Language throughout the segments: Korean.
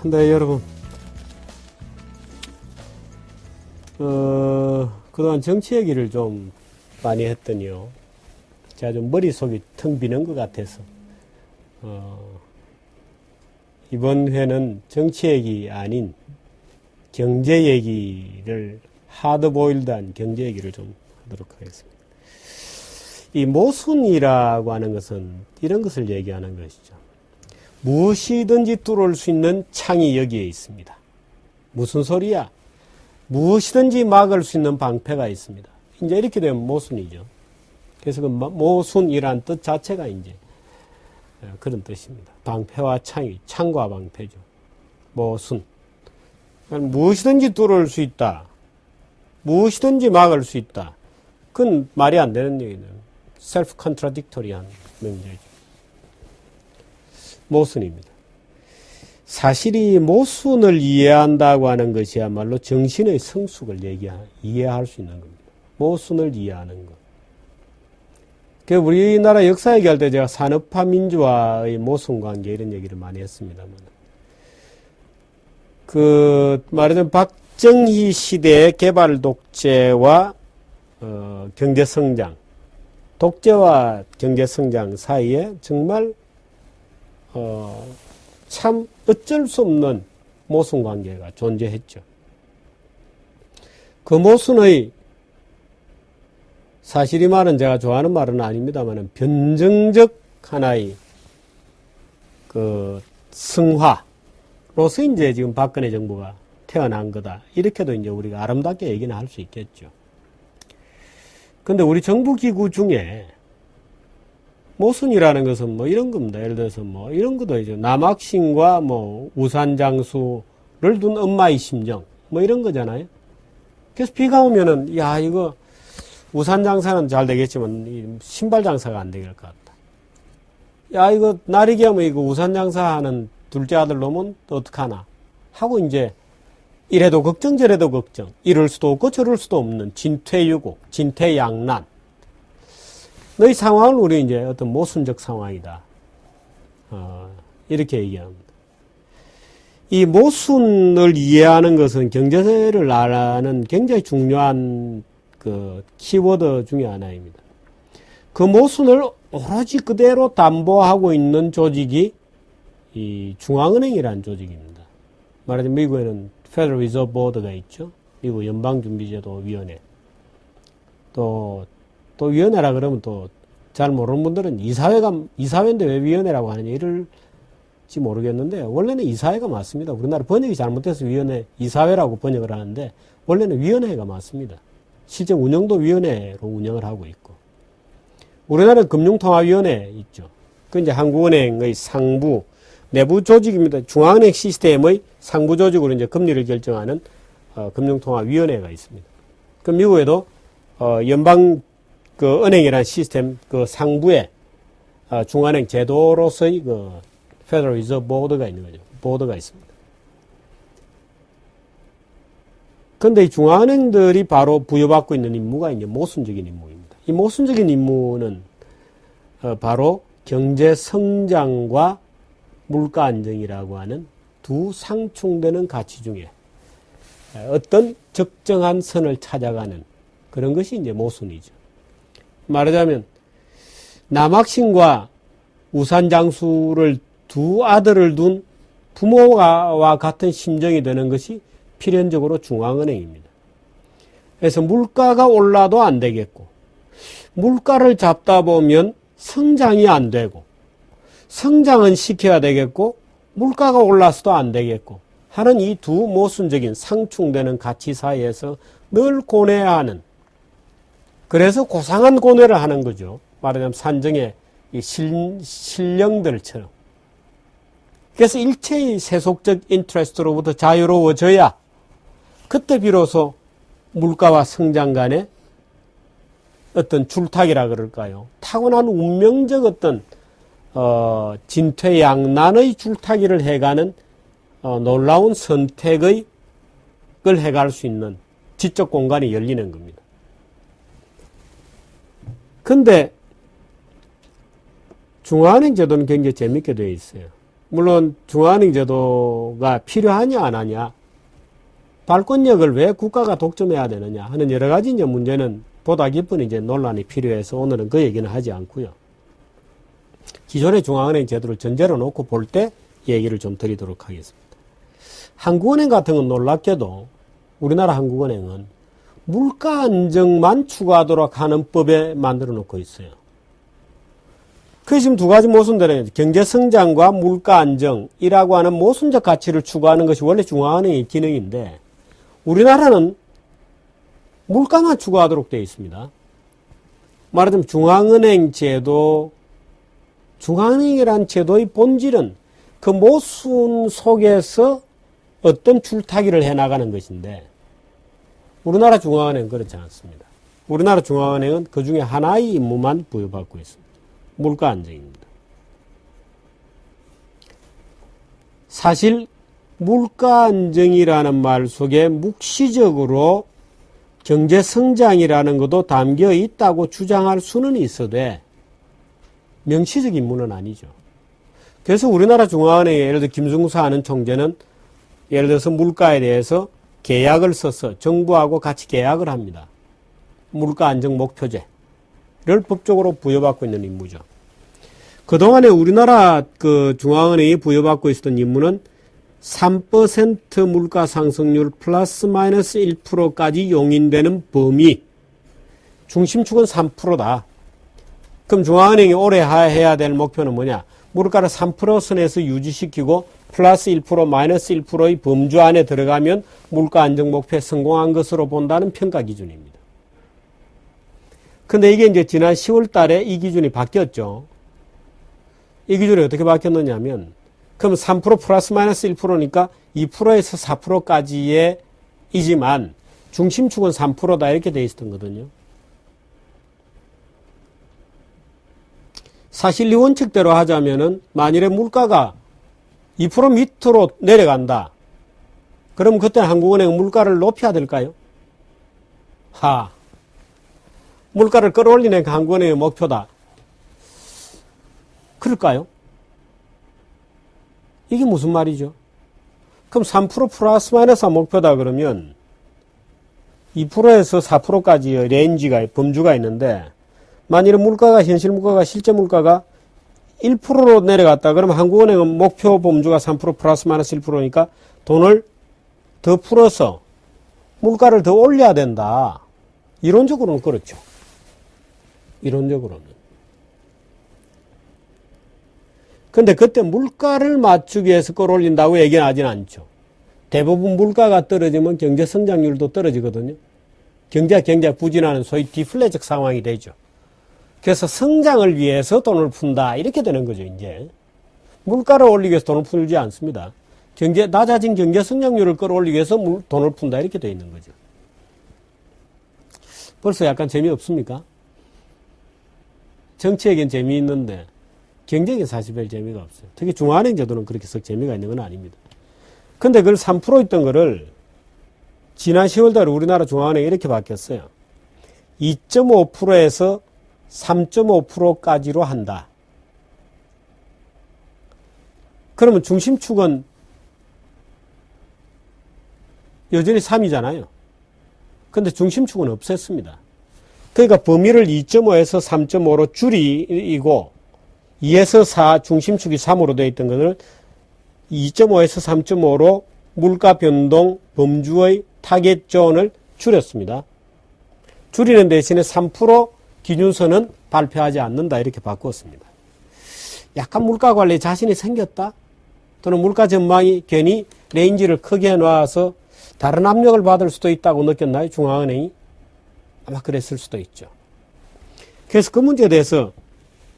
네, 여러분. 그동안 정치 얘기를 좀 많이 했더니요. 제가 좀 머릿속이 텅 비는 것 같아서, 이번 회는 정치 얘기 아닌 경제 얘기를, 하드보일드한 경제 얘기를 좀 하도록 하겠습니다. 이 모순이라고 하는 것은 이런 것을 얘기하는 것이죠. 무엇이든지 뚫을 수 있는 창이 여기에 있습니다. 무슨 소리야? 무엇이든지 막을 수 있는 방패가 있습니다. 이제 이렇게 되면 모순이죠. 그래서 그 모순이란 뜻 자체가 이제 그런 뜻입니다. 방패와 창이, 창과 방패죠. 모순. 그러니까 무엇이든지 뚫을 수 있다. 무엇이든지 막을 수 있다. 그건 말이 안 되는 얘기는 셀프 컨트라딕토리한 명제죠. 모순입니다. 사실 이 모순을 이해한다고 하는 것이야말로 정신의 성숙을 이해할 수 있는 겁니다. 모순을 이해하는 것. 그 우리나라 역사 얘기할 때 제가 산업화 민주화의 모순 관계 이런 얘기를 많이 했습니다만, 말하자면 박정희 시대의 개발 독재와 경제 성장, 독재와 경제 성장 사이에 정말 참 어쩔 수 없는 모순 관계가 존재했죠. 그 모순의 사실 이 말은 제가 좋아하는 말은 아닙니다만 변증적 하나의 승화로서 이제 지금 박근혜 정부가 태어난 거다. 이렇게도 이제 우리가 아름답게 얘기는 할 수 있겠죠. 근데 우리 정부 기구 중에 모순이라는 것은 뭐 이런 겁니다. 예를 들어서 뭐 이런 것도 이제 남학신과 뭐 우산장수를 둔 엄마의 심정 뭐 이런 거잖아요. 그래서 비가 오면은 야 이거 우산 장사는 잘 되겠지만 신발 장사가 안 될 것 같다. 야 이거 날이 개면 이거 우산 장사하는 둘째 아들 놈은 또 어떡하나 하고 이제 이래도 걱정 저래도 걱정 이럴 수도 없고 저럴 수도 없는 진퇴유곡 진퇴양난 너희 상황을 우리 이제 어떤 모순적 상황이다. 이렇게 얘기합니다. 이 모순을 이해하는 것은 경제를 알아는 굉장히 중요한 그 키워드 중에 하나입니다. 그 모순을 오로지 그대로 담보하고 있는 조직이 이 중앙은행이라는 조직입니다. 말하자면 미국에는 Federal Reserve Board가 있죠. 미국 연방준비제도위원회. 또 위원회라 그러면 또 잘 모르는 분들은 이사회인데 왜 위원회라고 하느냐 이럴지 모르겠는데 원래는 이사회가 맞습니다. 우리나라 번역이 잘못돼서 이사회라고 번역을 하는데 원래는 위원회가 맞습니다. 실제 운영도 위원회로 운영을 하고 있고 우리나라는 금융통화위원회 있죠. 그 이제 한국은행의 상부 내부 조직입니다. 중앙은행 시스템의 상부 조직으로 이제 금리를 결정하는 금융통화위원회가 있습니다. 그 미국에도 연방 그 은행이라는 시스템 그 상부에 중앙은행 제도로서의 그 Federal Reserve Board가 있는 거죠. 보드가 있습니다. 그런데 이 중앙은행들이 바로 부여받고 있는 임무가 이제 모순적인 임무입니다. 이 모순적인 임무는 바로 경제 성장과 물가 안정이라고 하는 두 상충되는 가치 중에 어떤 적정한 선을 찾아가는 그런 것이 이제 모순이죠. 말하자면 남학신과 우산장수를 두 아들을 둔 부모와 같은 심정이 되는 것이 필연적으로 중앙은행입니다. 그래서 물가가 올라도 안 되겠고 물가를 잡다 보면 성장이 안 되고 성장은 시켜야 되겠고 물가가 올라서도 안 되겠고 하는 이 두 모순적인 상충되는 가치 사이에서 늘 고뇌해야 하는 그래서 고상한 고뇌를 하는 거죠. 말하자면 산정의 이 신령들처럼. 그래서 일체의 세속적 인트레스트로부터 자유로워져야 그때 비로소 물가와 성장 간의 어떤 줄타기라 그럴까요? 타고난 운명적 어떤 진퇴양난의 줄타기를 해가는 놀라운 선택을 해갈 수 있는 지적 공간이 열리는 겁니다. 근데 중앙은행 제도는 굉장히 재밌게 되어 있어요. 물론 중앙은행 제도가 필요하냐 안 하냐, 발권력을 왜 국가가 독점해야 되느냐 하는 여러 가지 이제 문제는 보다 깊은 이제 논란이 필요해서 오늘은 그 얘기는 하지 않고요. 기존의 중앙은행 제도를 전제로 놓고 볼 때 얘기를 좀 드리도록 하겠습니다. 한국은행 같은 건 놀랍게도 우리나라 한국은행은 물가 안정만 추구하도록 하는 법에 만들어 놓고 있어요. 그게 지금 두 가지 모순되는 거죠. 경제성장과 물가 안정이라고 하는 모순적 가치를 추구하는 것이 원래 중앙은행의 기능인데 우리나라는 물가만 추구하도록 되어 있습니다. 말하자면 중앙은행 제도, 중앙은행이라는 제도의 본질은 그 모순 속에서 어떤 줄타기를 해나가는 것인데 우리나라 중앙은행은 그렇지 않습니다. 우리나라 중앙은행은 그 중에 하나의 임무만 부여받고 있습니다. 물가 안정입니다. 사실 물가 안정이라는 말 속에 묵시적으로 경제성장이라는 것도 담겨 있다고 주장할 수는 있어도 명시적 임무는 아니죠. 그래서 우리나라 중앙은행에 예를 들어 김승수 하는 총재는 예를 들어서 물가에 대해서 계약을 써서 정부하고 같이 계약을 합니다. 물가 안정 목표제를 법적으로 부여받고 있는 임무죠. 그동안에 우리나라 그 중앙은행이 부여받고 있었던 임무는 3% 물가 상승률 플러스 마이너스 1%까지 용인되는 범위, 중심축은 3%다. 그럼 중앙은행이 올해 해야 될 목표는 뭐냐? 물가를 3% 선에서 유지시키고 플러스 1% 마이너스 1%의 범주 안에 들어가면 물가 안정 목표에 성공한 것으로 본다는 평가 기준입니다. 근데 이게 이제 지난 10월 달에 이 기준이 바뀌었죠. 이 기준이 어떻게 바뀌었느냐 하면 그럼 3% 플러스 마이너스 1%니까 2%에서 4%까지의 이지만 중심축은 3%다 이렇게 돼 있었던 거거든요. 사실 이 원칙대로 하자면은 만일에 물가가 2% 밑으로 내려간다. 그럼 그때 한국은행은 물가를 높여야 될까요? 물가를 끌어올리는 게 한국은행의 목표다. 그럴까요? 이게 무슨 말이죠? 그럼 3% 플러스 마이너스 목표다 그러면 2%에서 4%까지의 레인지가, 범주가 있는데 만일에 물가가, 현실 물가가, 실제 물가가 1%로 내려갔다. 그러면 한국은행은 목표 범주가 3% 플러스 마이너스 1%니까 돈을 더 풀어서 물가를 더 올려야 된다. 이론적으로는 그렇죠. 이론적으로는. 근데 그때 물가를 맞추기 위해서 끌어올린다고 얘기는 하진 않죠. 대부분 물가가 떨어지면 경제 성장률도 떨어지거든요. 경제가 굉장히 부진하는 소위 디플레적 상황이 되죠. 그래서 성장을 위해서 돈을 푼다. 이렇게 되는 거죠, 이제. 물가를 올리기 위해서 돈을 풀지 않습니다. 낮아진 경제 성장률을 끌어올리기 위해서 돈을 푼다. 이렇게 되어 있는 거죠. 벌써 약간 재미없습니까? 정치에겐 재미있는데 경제에 사실 별 재미가 없어요. 특히 중앙은행 제도는 그렇게 썩 재미가 있는 건 아닙니다. 근데 그걸 3% 있던 거를 지난 10월 달에 우리나라 중앙은행이 이렇게 바뀌었어요. 2.5%에서 3.5%까지로 한다. 그러면 중심축은 여전히 3이잖아요. 근데 중심축은 없앴습니다. 그러니까 범위를 2.5에서 3.5로 줄이고 2에서 4 중심축이 3으로 되어 있던 것을 2.5에서 3.5로 물가 변동 범주의 타겟 존을 줄였습니다. 줄이는 대신에 3% 기준선은 발표하지 않는다 이렇게 바꾸었습니다. 약간 물가 관리에 자신이 생겼다? 또는 물가 전망이 괜히 레인지를 크게 해놔서 다른 압력을 받을 수도 있다고 느꼈나요? 중앙은행이? 아마 그랬을 수도 있죠. 그래서 그 문제에 대해서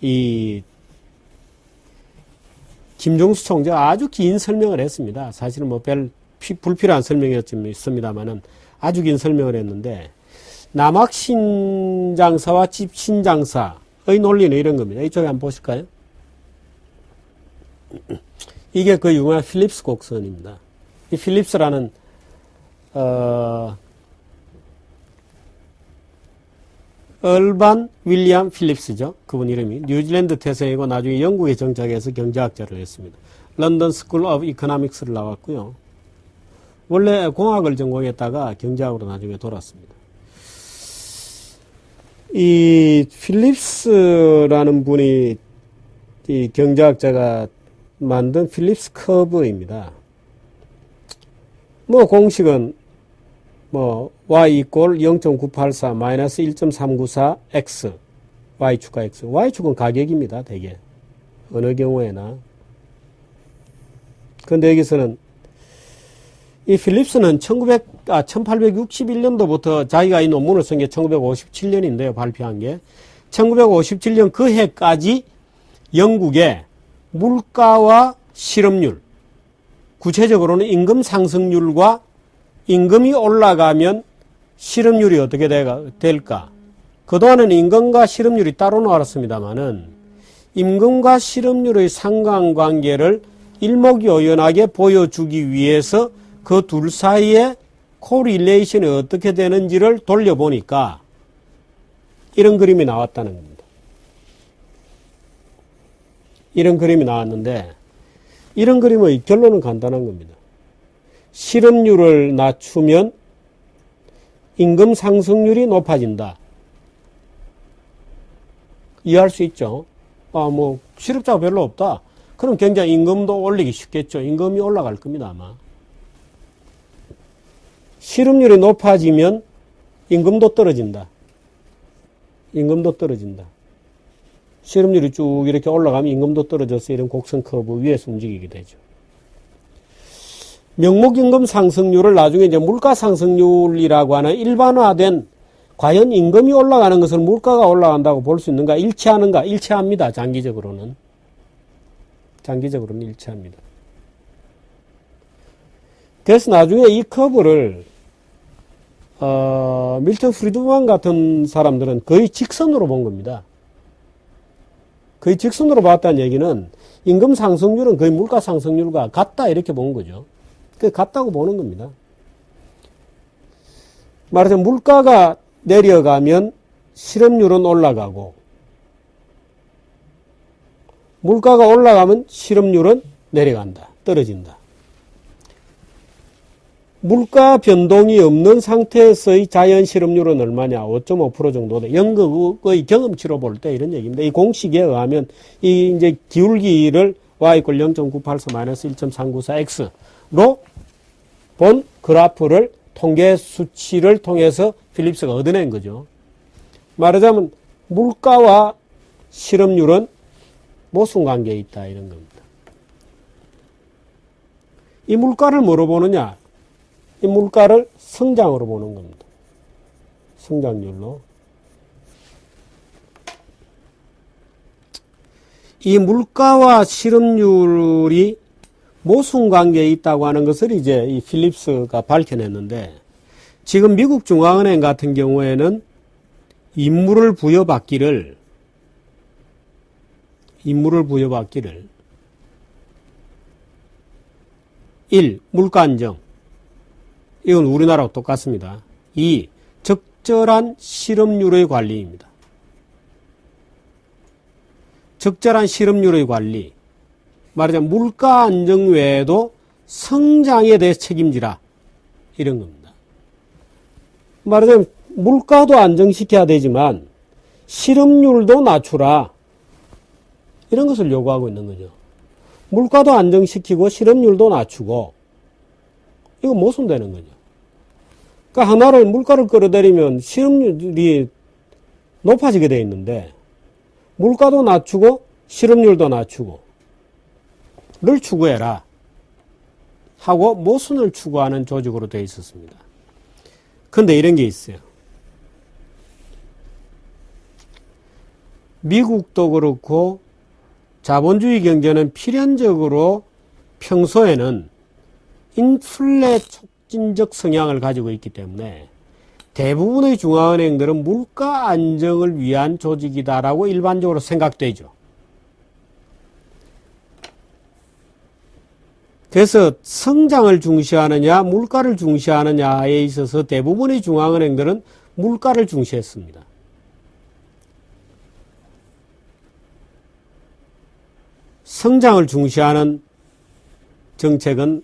이 김종수 총재가 아주 긴 설명을 했습니다. 사실은 뭐 별 불필요한 설명이었습니다만은 아주 긴 설명을 했는데 남학신장사와 집신장사의 논리는 이런 겁니다. 이쪽에 한번 보실까요? 이게 그 유명한 필립스 곡선입니다. 이 필립스라는 얼반 윌리엄 필립스죠. 그분 이름이 뉴질랜드 태생이고 나중에 영국에 정착해서 경제학자를 했습니다. 런던 스쿨 오브 이코노믹스를 나왔고요. 원래 공학을 전공했다가 경제학으로 나중에 돌았습니다. 이 필립스라는 분이 이 경제학자가 만든 필립스 커브입니다. 뭐 공식은 뭐 y 이꼴 0.984 마이너스 1.394 x y축과 x. y축은 가격입니다. 대개 어느 경우에나. 그런데 여기서는 이 필립스는 1861년도부터 자기가 이 논문을 쓴 게 1957년인데요. 발표한 게. 1957년 그 해까지 영국의 물가와 실업률, 구체적으로는 임금 상승률과 임금이 올라가면 실업률이 어떻게 될까? 그동안은 임금과 실업률이 따로 나왔습니다만은 임금과 실업률의 상관관계를 일목요연하게 보여주기 위해서 그 둘 사이에 코릴레이션이 어떻게 되는지를 돌려보니까 이런 그림이 나왔다는 겁니다. 이런 그림이 나왔는데 이런 그림의 결론은 간단한 겁니다. 실업률을 낮추면 임금 상승률이 높아진다. 이해할 수 있죠? 뭐 실업자가 별로 없다. 그럼 굉장히 임금도 올리기 쉽겠죠. 임금이 올라갈 겁니다, 아마. 실업률이 높아지면 임금도 떨어진다. 임금도 떨어진다. 실업률이 쭉 이렇게 올라가면 임금도 떨어져서 이런 곡선 커브 위에서 움직이게 되죠. 명목임금 상승률을 나중에 이제 물가 상승률이라고 하는 일반화된 과연 임금이 올라가는 것을 물가가 올라간다고 볼 수 있는가? 일치하는가? 일치합니다. 장기적으로는. 장기적으로는 일치합니다. 그래서 나중에 이 커브를 밀턴 프리드만 같은 사람들은 거의 직선으로 본 겁니다. 거의 직선으로 봤다는 얘기는 임금 상승률은 거의 물가 상승률과 같다 이렇게 본 거죠. 그 같다고 보는 겁니다. 말하자면 물가가 내려가면 실업률은 올라가고 물가가 올라가면 실업률은 내려간다. 떨어진다. 물가 변동이 없는 상태에서의 자연 실업률은 얼마냐? 5.5% 정도다. 연극의 경험치로 볼 때 이런 얘기입니다. 이 공식에 의하면 이 이제 기울기를 y = 0.984-1.394x로 본 그래프를 통계 수치를 통해서 필립스가 얻어낸 거죠. 말하자면 물가와 실업률은 모순관계에 있다 이런 겁니다. 이 물가를 뭐로 보느냐? 이 물가를 성장으로 보는 겁니다. 성장률로. 이 물가와 실업률이 모순관계에 있다고 하는 것을 이제 이 필립스가 밝혀냈는데 지금 미국 중앙은행 같은 경우에는 임무를 부여받기를 1. 물가 안정. 이건 우리나라와 똑같습니다. 2. 적절한 실업률의 관리입니다. 적절한 실업률의 관리. 말하자면 물가 안정 외에도 성장에 대해 책임지라. 이런 겁니다. 말하자면 물가도 안정시켜야 되지만 실업률도 낮추라. 이런 것을 요구하고 있는 거죠. 물가도 안정시키고 실업률도 낮추고 이거 모순되는 거죠. 그러니까 하나를 물가를 끌어들이면 실업률이 높아지게 돼 있는데 물가도 낮추고 실업률도 낮추고 를 추구해라 하고 모순을 추구하는 조직으로 되어 있었습니다. 그런데 이런 게 있어요. 미국도 그렇고 자본주의 경제는 필연적으로 평소에는 인플레 촉진적 성향을 가지고 있기 때문에 대부분의 중앙은행들은 물가 안정을 위한 조직이다라고 일반적으로 생각되죠. 그래서 성장을 중시하느냐 물가를 중시하느냐에 있어서 대부분의 중앙은행들은 물가를 중시했습니다. 성장을 중시하는 정책은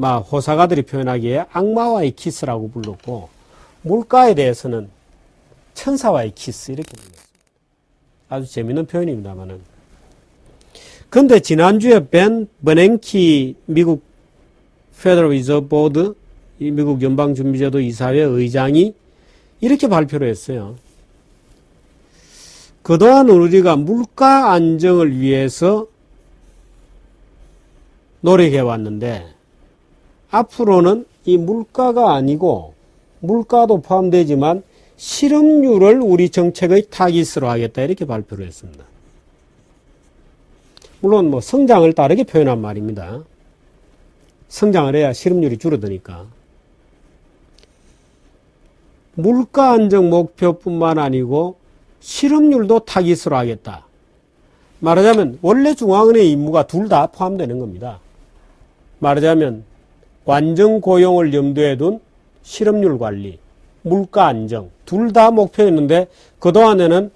호사가들이 표현하기에 악마와의 키스라고 불렀고, 물가에 대해서는 천사와의 키스 이렇게 불렀습니다. 아주 재미있는 표현입니다만은. 근데 지난주에 벤 버냉키 미국 페더럴 리저브 보드, 미국 연방준비제도 이사회 의장이 이렇게 발표를 했어요. 그동안 우리가 물가 안정을 위해서 노력해왔는데 앞으로는 이 물가가 아니고 물가도 포함되지만 실업률을 우리 정책의 타깃으로 하겠다 이렇게 발표를 했습니다. 물론 성장을 다르게 표현한 말입니다. 성장을 해야 실업률이 줄어드니까. 물가 안정 목표뿐만 아니고 실업률도 타깃으로 하겠다. 말하자면 원래 중앙은행의 임무가 둘 다 포함되는 겁니다. 말하자면 완전 고용을 염두에 둔 실업률 관리, 물가 안정 둘 다 목표였는데 그동안에는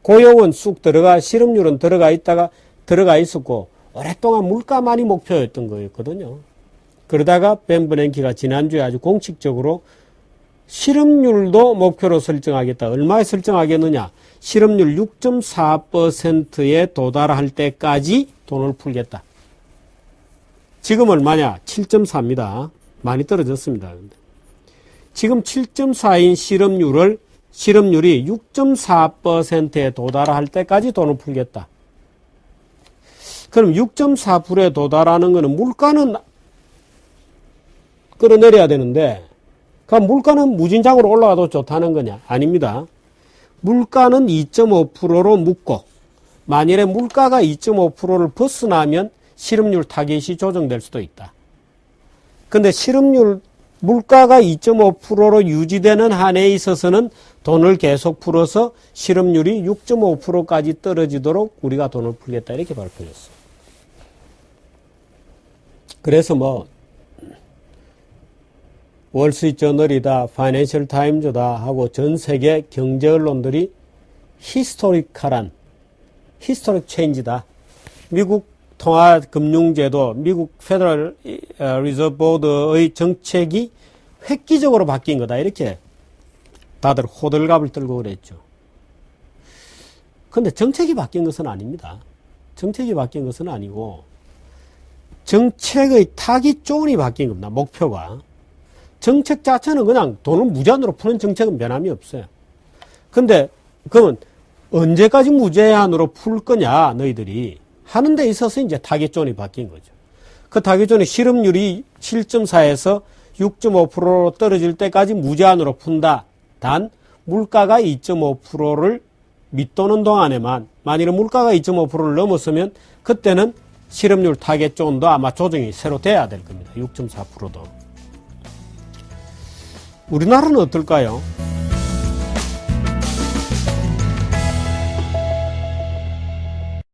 고용은 쑥 들어가 실업률은 들어가 있었고 오랫동안 물가만이 목표였던 거였거든요. 그러다가 벤 버냉키가 지난주에 아주 공식적으로 실업률도 목표로 설정하겠다. 얼마에 설정하겠느냐? 실업률 6.4%에 도달할 때까지 돈을 풀겠다. 지금 얼마냐? 7.4입니다. 많이 떨어졌습니다. 지금 7.4인 실업률이 6.4%에 도달할 때까지 돈을 풀겠다. 그럼 6.4%에 도달하는 것은 물가는 끌어내려야 되는데 그럼 물가는 무진장으로 올라가도 좋다는 거냐? 아닙니다. 물가는 2.5%로 묶고 만일에 물가가 2.5%를 벗어나면 실업률 타깃이 조정될 수도 있다. 근데 물가가 2.5%로 유지되는 한에 있어서는 돈을 계속 풀어서 실업률이 6.5%까지 떨어지도록 우리가 돈을 풀겠다 이렇게 발표했어요. 그래서 월스트리트저널이다, 파이낸셜 타임즈다 하고 전 세계 경제 언론들이 히스토릭 체인지다. 미국 통화금융제도, 미국 페더럴 리저브 보드의 정책이 획기적으로 바뀐 거다. 이렇게 다들 호들갑을 떨고 그랬죠. 근데 정책이 바뀐 것은 아닙니다. 정책이 바뀐 것은 아니고 정책의 타깃 존이 바뀐 겁니다. 목표가. 정책 자체는 그냥 돈을 무제한으로 푸는 정책은 변함이 없어요. 근데 그러면 언제까지 무제한으로 풀 거냐 너희들이 하는 데 있어서 이제 타깃존이 바뀐 거죠. 그 타깃존이 실업률이 7.4에서 6.5%로 떨어질 때까지 무제한으로 푼다. 단 물가가 2.5%를 밑도는 동안에만 만일에 물가가 2.5%를 넘었으면 그때는 실업률 타깃존도 아마 조정이 새로 돼야 될 겁니다. 6.4%도. 우리나라는 어떨까요?